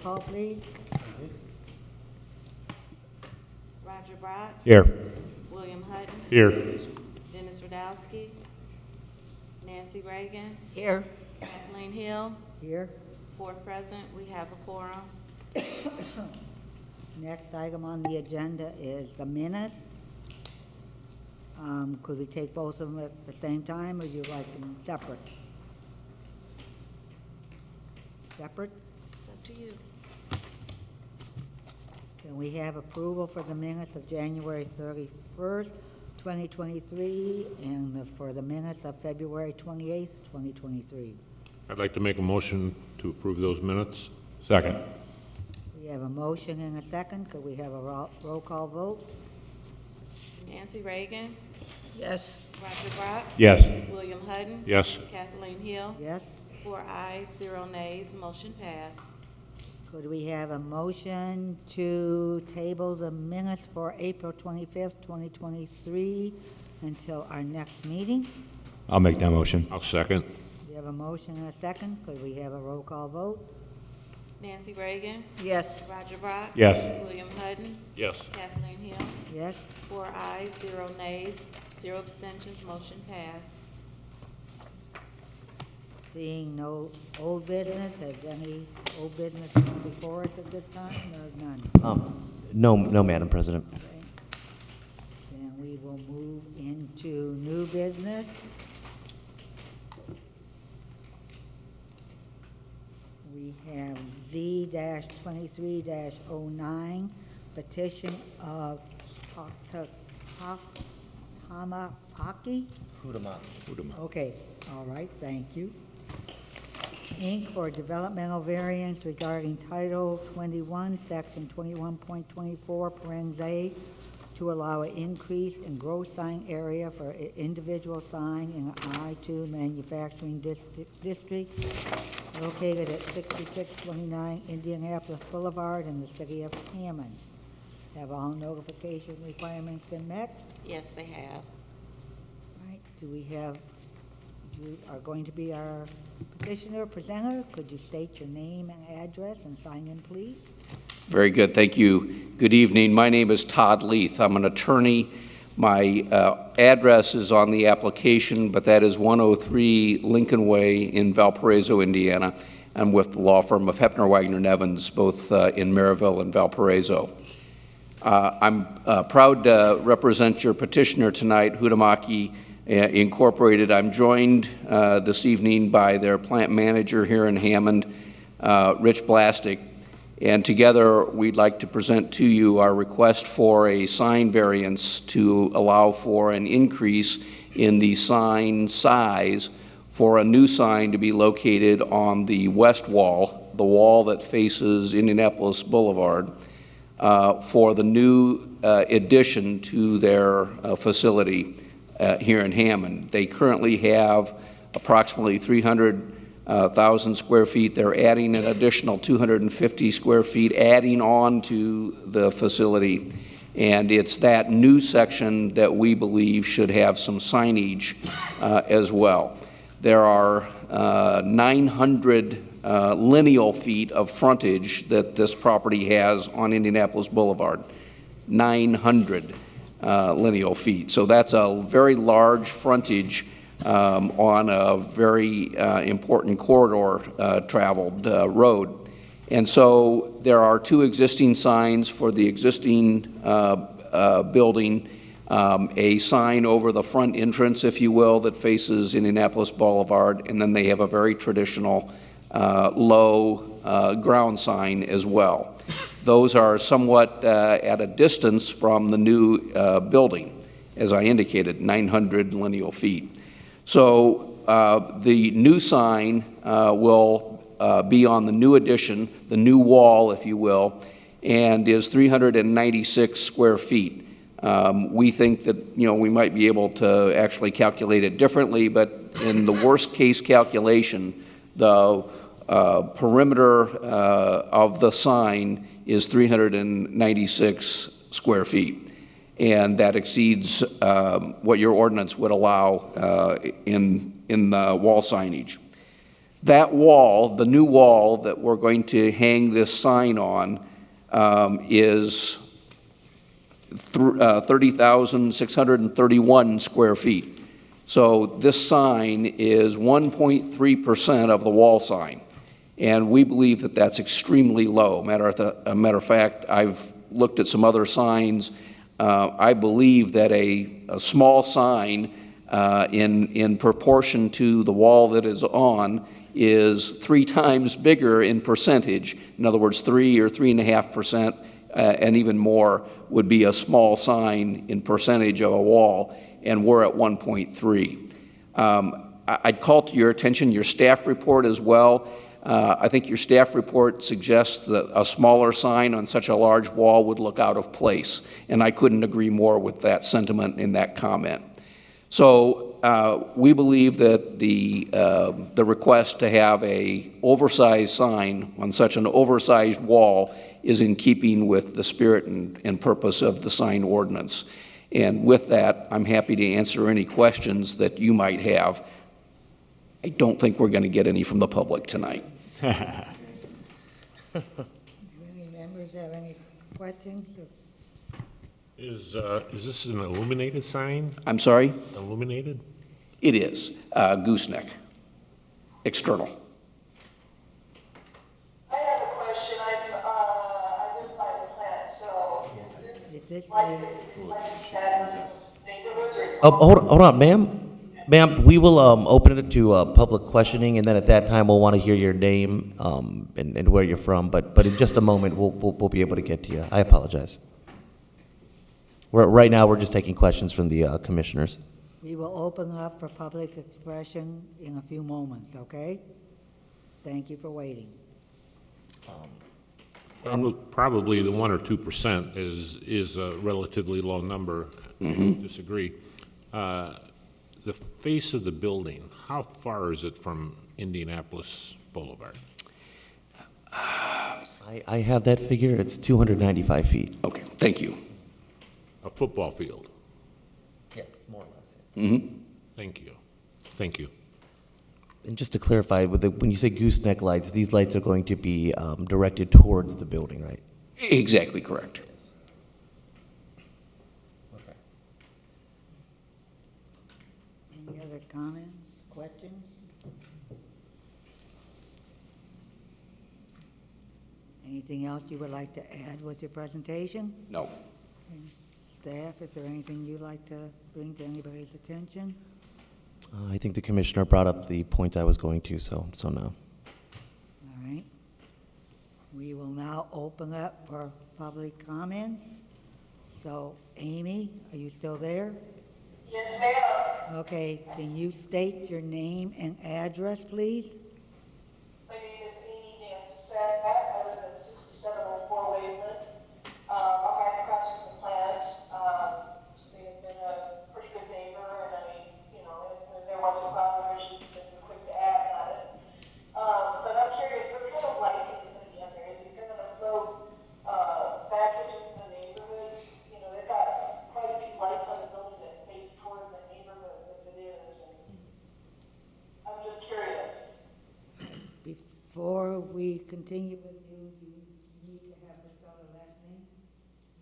call, please. Roger Brock, Here. William Hutton, Here. Dennis Radowski, Nancy Reagan, Here. Kathleen Hill, Here. 4 present. We have a quorum. Next item on the agenda is the minutes. Could we take both of them at the same time, or you like them separate? Separate? It's up to you. Can we have approval for the minutes of January 31st, 2023, and for the minutes of February 28th, 2023? I'd like to make a motion to approve those minutes. Second. We have a motion and a second. Could we have a roll call vote? Nancy Reagan, Yes. Roger Brock, Yes. William Hutton, Yes. Kathleen Hill, Yes. 4 ayes, 0 nays. Motion passed. Could we have a motion to table the minutes for April 25th, 2023 until our next meeting? I'll make that motion. I'll second. We have a motion and a second. Could we have a roll call vote? Nancy Reagan, Yes. Roger Brock, Yes. William Hutton, Yes. Kathleen Hill, Yes. 4 ayes, 0 nays, 0 abstentions. Motion passed. Seeing no old business, has any old business come before us at this time, or none? No, Madam President. Okay. Then we will move into new business. We have Z-23-09, petition of Tamaki. Okay, all right, thank you. Inc. for developmental variance regarding Title 21, Section 21.24, parens A, to allow an increase in gross sign area for an individual sign in an I-2 manufacturing district located at 6629 Indianapolis Boulevard in the city of Hammond. Have all notification requirements been met? Yes, they have. All right, do we have, you are going to be our petitioner, presenter. Could you state your name and address and sign in, please? Very good, thank you. Good evening. My name is Todd Leith. I'm an attorney. My address is on the application, but that is 103 Lincoln Way in Valparaiso, Indiana. I'm with the law firm of Hepner, Wagner, Nevins, both in Maryville and Valparaiso. I'm proud to represent your petitioner tonight, Hutamaki Incorporated. I'm joined this evening by their plant manager here in Hammond, Rich Blastic, and together we'd like to present to you our request for a sign variance to allow for an increase in the sign size for a new sign to be located on the west wall, the wall that faces Indianapolis Boulevard, for the new addition to their facility here in Hammond. They currently have approximately 300,000 square feet. They're adding an additional 250 square feet, adding on to the facility. And it's that new section that we believe should have some signage as well. There are 900 lineal feet of frontage that this property has on Indianapolis Boulevard. 900 lineal feet. So that's a very large frontage on a very important corridor traveled road. And so there are 2 existing signs for the existing building, a sign over the front entrance, if you will, that faces Indianapolis Boulevard, and then they have a very traditional low ground sign as well. Those are somewhat at a distance from the new building, as I indicated, 900 lineal feet. So the new sign will be on the new addition, the new wall, if you will, and is 396 square feet. We think that, we might be able to actually calculate it differently, but in the worst case calculation, the perimeter of the sign is 396 square feet, and that exceeds what your ordinance would allow in the wall signage. That wall, the new wall that we're going to hang this sign on, is 30,631 square feet. So this sign is 1.3% of the wall sign. And we believe that that's extremely low. Matter of fact, I've looked at some other signs. I believe that a small sign in proportion to the wall that is on is 3 times bigger in percentage. In other words, 3 or 3.5%, and even more would be a small sign in percentage of a wall, and we're at 1.3. I'd call to your attention your staff report as well. I think your staff report suggests that a smaller sign on such a large wall would look out of place, and I couldn't agree more with that sentiment in that comment. So we believe that the request to have a oversized sign on such an oversized wall is in keeping with the spirit and purpose of the sign ordinance. And with that, I'm happy to answer any questions that you might have. I don't think we're going to get any from the public tonight. Do any members have any questions? Is this an illuminated sign? I'm sorry? Illuminated? It is gooseneck, external. I have a question. I live by the plant, so is Is this this like the- that neighborhoods or? Oh, hold on, ma'am. Ma'am, we will open it to public questioning, and then at that time, we'll want to hear your name and where you're from. But in just a moment, we'll be able to get to you. I apologize. Right now, we're just taking questions from the commissioners. We will open up for public expression in a few moments, okay? Thank you for waiting. Probably the 1 or 2% is a relatively low number. I don't disagree. The face of the building, how far is it from Indianapolis Boulevard? I have that figure. It's 295 feet. Okay, thank you. A football field? Yes, more or less. Thank you. Thank you. And just to clarify, when you say gooseneck lights, these lights are going to be directed towards the building, right? Exactly correct. Okay. Any other comments, questions? Anything else you would like to add with your presentation? No. Staff, is there anything you'd like to bring to anybody's attention? I think the commissioner brought up the point I was going to, so no. All right. We will now open up for public comments. So, Amy, are you still there? Yes, ma'am. Okay, can you state your name and address, please? My name is Amy Nansack. I live at 6704 Waveland. I'm right across from the plant. They have been a pretty good neighbor, and if there was a problem, she's been quick to act on it. But I'm curious, what kind of lighting is going to be up there? Is it going to float back into the neighborhoods? They've got quite a few lights on the building that face toward the neighborhoods as it is. And I'm just curious. Before we continue with you, do you need to have her spell her last name?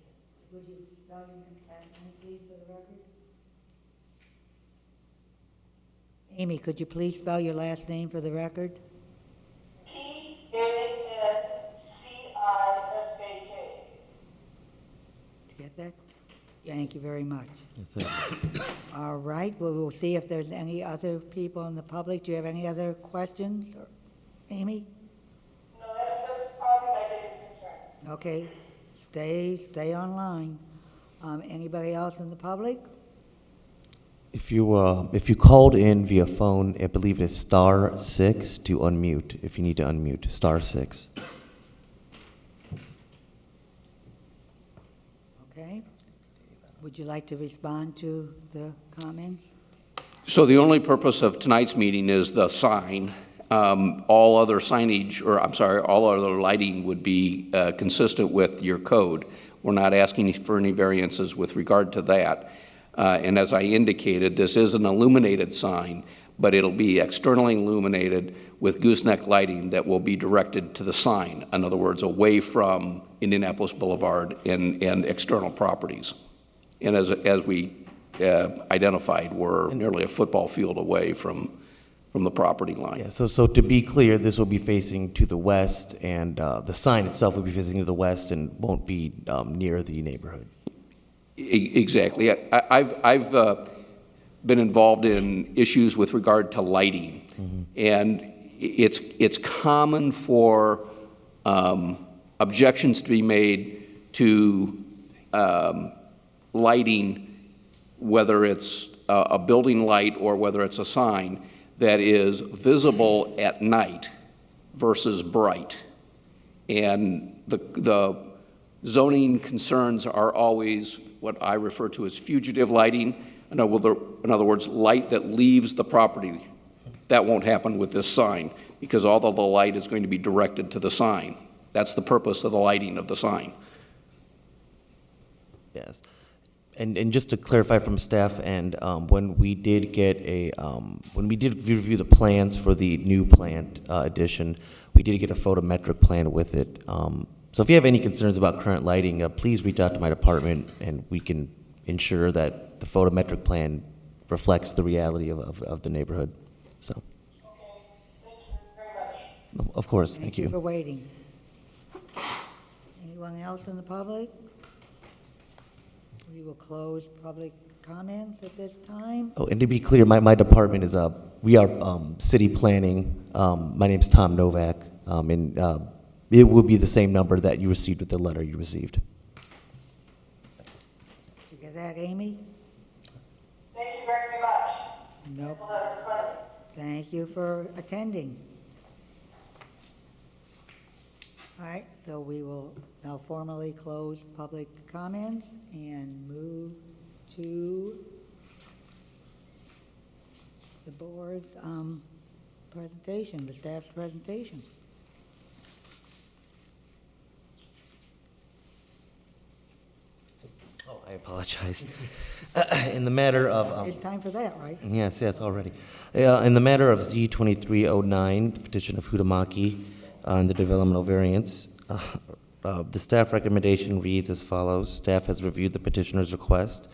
Yes. Would you spell your last name, please, for the record? Amy, could you please spell your last name for the record? P-A-N-C-I-S-A-K. Did you get that? Thank you very much. That's it. All right, well, we'll see if there's any other people in the public. Do you have any other questions, Amy? No, that's probably my biggest concern. Okay, stay online. Anybody else in the public? If you called in via phone, I believe it is *6 to unmute. If you need to unmute, *6. Okay. Would you like to respond to the comments? So the only purpose of tonight's meeting is the sign. All other signage, all other lighting would be consistent with your code. We're not asking for any variances with regard to that. And as I indicated, this is an illuminated sign, but it'll be externally illuminated with gooseneck lighting that will be directed to the sign. In other words, away from Indianapolis Boulevard and external properties. And as we identified, we're nearly a football field away from the property line. Yeah, so to be clear, this will be facing to the west, and the sign itself will be facing to the west and won't be near the neighborhood. Exactly. I've been involved in issues with regard to lighting, and it's common for objections to be made to lighting, whether it's a building light or whether it's a sign, that is visible at night versus bright. And the zoning concerns are always what I refer to as fugitive lighting. In other words, light that leaves the property. That won't happen with this sign because all of the light is going to be directed to the sign. That's the purpose of the lighting of the sign. Yes. And just to clarify from staff, and when we did review the plans for the new plant addition, we did get a photometric plan with it. So if you have any concerns about current lighting, please reach out to my department, and we can ensure that the photometric plan reflects the reality of the neighborhood. So, Okay, thank you very much. of course, thank Thank you you. for waiting. Anyone else in the public? We will close public comments at this time. Oh, and to be clear, my department is we are city planning. My name's Tom Novak, and it will be the same number that you received with the letter you received. Did you get that, Amy? Thank you very much. Nope. Well, that's funny. Thank you for attending. All right, so we will now formally close public comments and move to the board's presentation, the staff's presentation. Oh, I apologize. In the matter of It's time for that, right? yes, already. In the matter of Z-2309, the petition of Hutamaki on the developmental variance, the staff recommendation reads as follows. Staff has reviewed the petitioner's request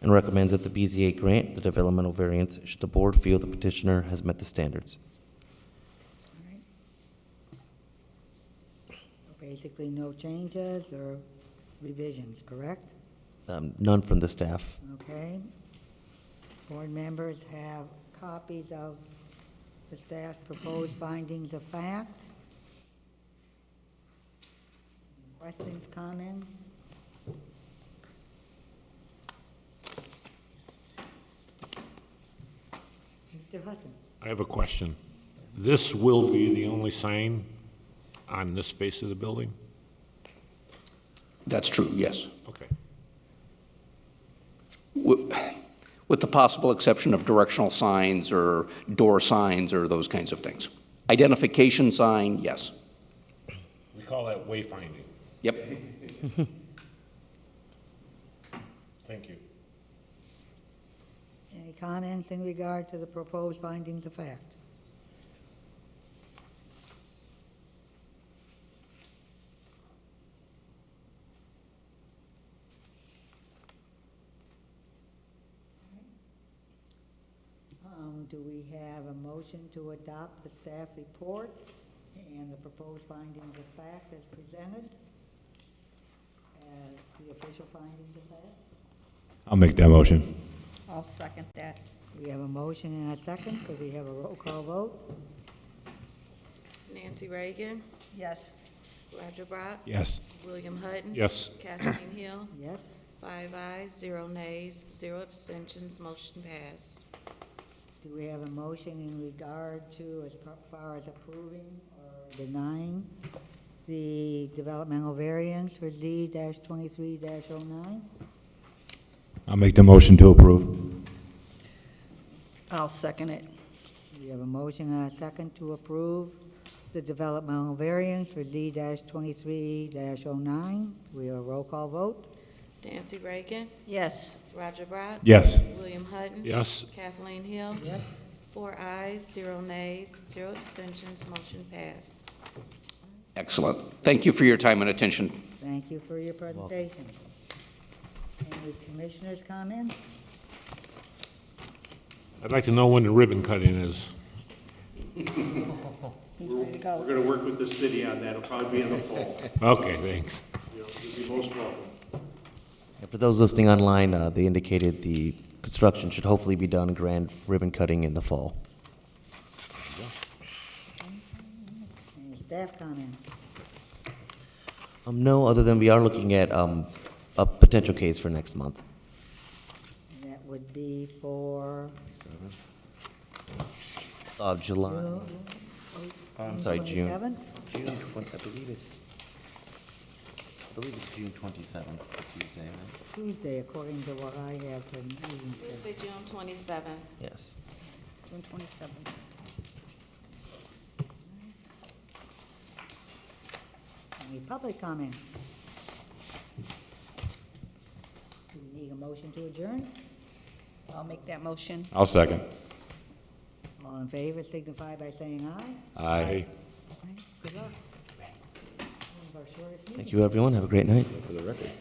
and recommends that the BZA grant the developmental variance should the board feel the petitioner has met the standards. All right. Basically, no changes or revisions, correct? None from the staff. Okay. Board members have copies of the staff's proposed findings of fact. Questions, comments? Mr. Hudson? I have a question. This will be the only sign on this face of the building? That's true, yes. Okay. With the possible exception of directional signs or door signs or those kinds of things. Identification sign, yes. We call that wayfinding. Yep. Thank you. Any comments in regard to the proposed findings of fact? Do we have a motion to adopt the staff report and the proposed findings of fact as presented as the official findings of fact? I'll make that motion. I'll second that. We have a motion and a second. Could we have a roll call vote? Nancy Reagan, Yes. Roger Brock, Yes. William Hutton. Yes. Kathleen Hill, Yes? 5 ayes, 0 nays, 0 abstentions, motion passed. Do we have a motion in regard to as far as approving or denying the developmental variance for Z-23-09? I'll make the motion to approve. I'll second it. We have a motion and a second to approve the developmental variance for Z-23-09. We have a roll call vote. Nancy Reagan, Yes. Roger Brock. Yes. William Hutton. Yes. Kathleen Hill. Yes? 4 ayes, 0 nays, 0 abstentions, motion passed. Excellent. Thank you for your time and attention. Thank you for your presentation. Any commissioners' comments? I'd like to know when the ribbon cutting is. He's ready to go. We're going to work with the city on that. It'll probably be in the fall. Okay, thanks. You'll be most welcome. Yeah, for those listening online, they indicated the construction should hopefully be done, grand ribbon cutting in the fall. Any staff comments? No, other than we are looking at a potential case for next month. That would be for July. June. I'm sorry, June. 27th? June 20, I believe it's June 27th, Tuesday, right? Tuesday, according to what I have for meeting schedule. Tuesday, June 27th. Yes. June 27th. Any public comment? Do we need a motion to adjourn? I'll make that motion. I'll second. All in favor signify by saying aye. Aye. Good luck. One of our shortest meetings. Thank you, everyone. Have a great night. For the record.